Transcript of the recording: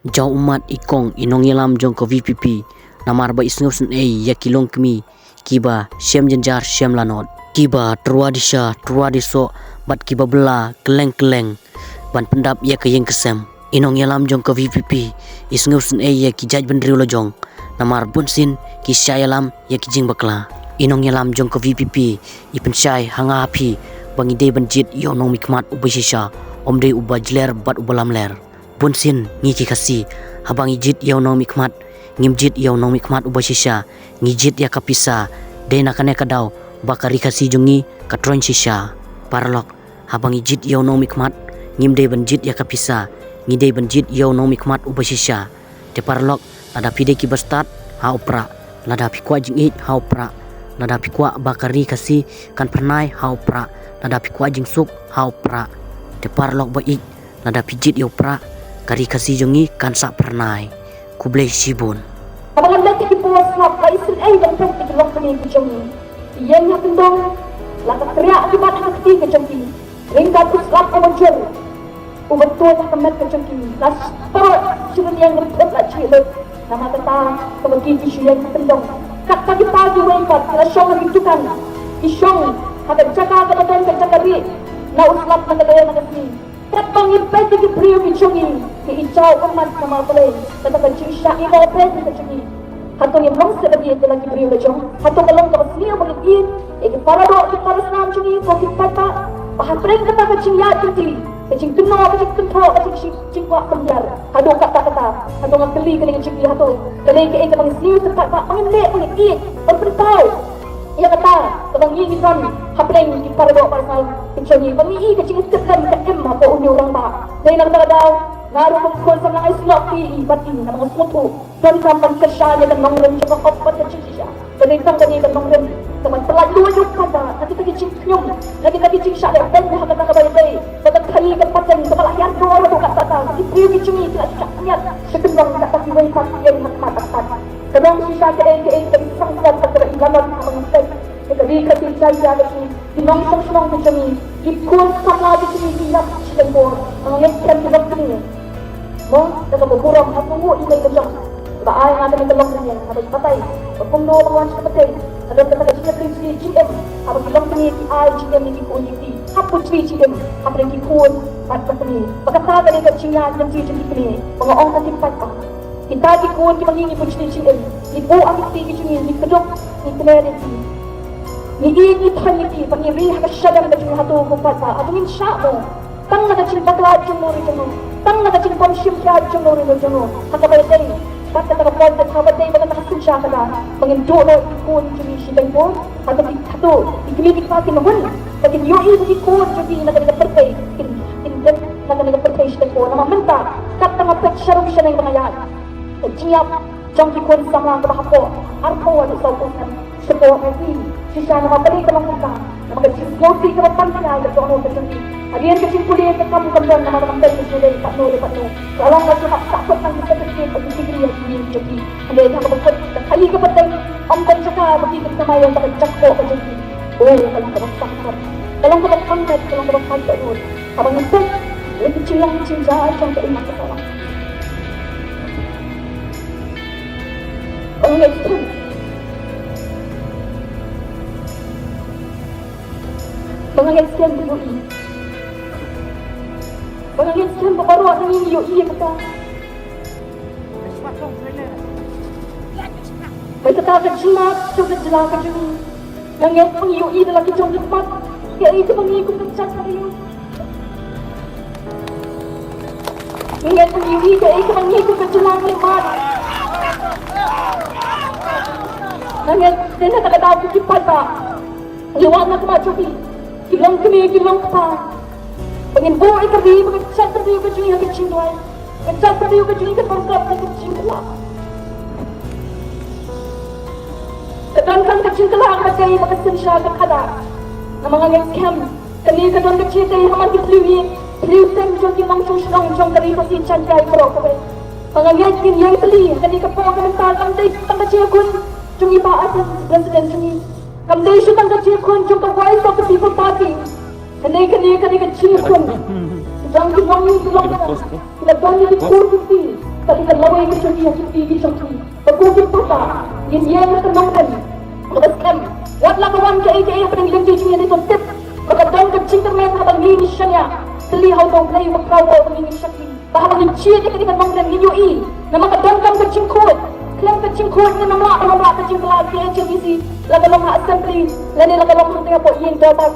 Jau umat ikong inong yalam jong ko VPP namar ba isngop sun ya kilong kemi kiba shem jenjar shem lanot kiba truadiso bat kiba bela keleng ban pendap ya kayeng kesem inong yalam jong ko VPP isngop sun ya kijaj bendri lo jong namar bunsin ki syayalam ya kijing bakla inong yalam jong ko VPP ipen syai hanga api bangi de banjit yo nong mikmat ubasisha omde ubajler bat ubalam ler bunsin ngiki kasi habang ijit yaw nong mikmat ngimjit yaw nong mikmat ubasisha ngijit ya kapisa de nakane kadaw bakari kasi jungi katron sisha parlok habang ijit yaw nong mikmat ngimde banjit ya kapisa ngide banjit yaw nong mikmat ubasisha te parlok lada pide ki bastat ha upra lada pikwa jingit ha upra lada pikwa bakari kasi kan pernai ha upra lada pikwa jingsuk ha upra te parlok ba ik lada pijit yaw upra kari kasi jungi kan sak pernai kublai sibun abang anda ti po slap kaisin ay dan pag tiglok kami ko jungi iyan na tundong laka kriya di bat hakti ko jungi ringka ko slap ko jor ubat to na kamet ko jungi las pero sino yang repot la chilo nama tata kabagi ki siyan na tundong kat pagi way pat la syong rintukan isyong hagan jaga ka don ka jagari na uslap na kadaya na kasi Kapang impay di kipriyo kichungi ki ichaw umat na mga kulay tatakan siya ina pwede ka chungi hatong imlong sa gabi ito lang kipriyo ka chung hatong kalong kapas niya mag-iin ikiparado para sa naam chungi ko kipata pahapreng kata ka chingya chungi kaching tuno kaching tunto kaching chingwa kamyar hatong kata hatong ang kali kaling chungi hatong kalay ka pang isliw sa pata pangindi mag-iin pagprintaw iya kata kabang yingin hapreng ikiparado para sa Kecuni, bangi kecing tekan ke emma ko uni orang ba. Dai nang daw, ngaru kon sa mga islok pi batin na mga sutu. Dan sampan kesya dan nongren sa kapat sa siya. Dai tang kani dan nongren teman pelat dua juk kada. Nanti tagi cing nyum, lagi cing sya dan ben ha kata kabay dai. Bagat kali ke paten sa kalahian do ro kata ta. Di priyo kecuni tidak saknyat. Sekendang kata ki way pas yang matakan. Kadang sisa ke sang sang kata ilaman sa mga Kali kasi saya kasi dinong sang kami ikut sama di sini tidak sempur mengingatkan kita ini mo daga burung hapungo ilay kajang baay nga kami kalong niya habang patay pagpuno pangwan sa patay ada kata kita prinsip GM habang ilang kami di ay GM ni ko ni hapon GM habang di kun at patay pagkataga ni kachingan ng GM ni mga ong katipat pa kita di kun ki mangingi po GM ibu ang tigi GM ni kadok ni clarity Niinit haliti pangiriha ka siya lang kacing hato kupata atungin siya mo tang nakacing baklad yung nori dyan mo tang nakacing pamsyim siya yung nori dyan mo hakabay day bata nakapod at kabay day baga nakasunsya ka na pangindulo ikon yung isipin mo hato ikimitik pati naman pagin yung ikon yung naganagapertay kindan naganagapertay siya ko namamanta kat nangapet siya rin siya na yung mga yan nagtiyap jang ikon sa mga kabahapo arpo at isaw kusan sebuah lagi sisa nama balik ke kita nama kecil loti ke depan kita ada soal macam ni hadiah kecil kuliah ke kamu kembali nama nama dari sudah pak nur kalau nggak cuma takut nanti kita kecil pergi tinggi lagi jadi ada yang kamu buat kali ke betul om kan cakap bagi kita nama yang tak cakap macam ni oh kalau kamu takut kalau kamu pandai kalau kamu pandai pun abang itu lebih kecil yang cinta macam tak ingat sekarang oh itu Bangangin sekian berdoa Bangangin sekian berbaruak dengan yoi kata Baik kata akan jelas Coba jelas akan juni Bangangin pun yoi dalam kejauh tempat Ya itu mengikut kecat pada yoi Bangangin pun yoi Ya itu mengikut kejelas tempat Bangangin Dia nak tahu kipat tak Lewat nak kemaju Kilang kami, kilang kita Pengin buo ikari, pagkacat na tayo kajuni hagit singway Pagkacat na tayo kajuni kaparkap na hagit singwa Kadang-kadang kacintala ang magay makasin siya kakada Na mga ngayam Kani kadang kacita yung haman kitliwi Liutem jong kilang susunong jong kari pasinchan kay pro kabe Mga ngayam kinyang tali Kani kapong kamantal ang day tangkachiyakun Jong iba atin president sini Kamday siya tang kachikun yung ka-voice of the people party. Kanay kachikun. Jang kimang yung tulong na. Pinagdang yung kurkuti. joki yang tinggi joki. Pagkukin papa, yan na tanongkan. Makaskan, wala kawan ka ay penanggilan joki yan ito tip. Pagkadong kagsintermen habang linis siya niya. Talihaw daw play magprawo ang pangingin siya. Bahabang nag-cheer ka dengan manggilan ninyo na makadongkang kagsinkod. Klang kagsinkod na mamla kagsinkod lagi ang HLBC. Lagalong ha assembly, lani lagalong ha tinga po iyong dapat.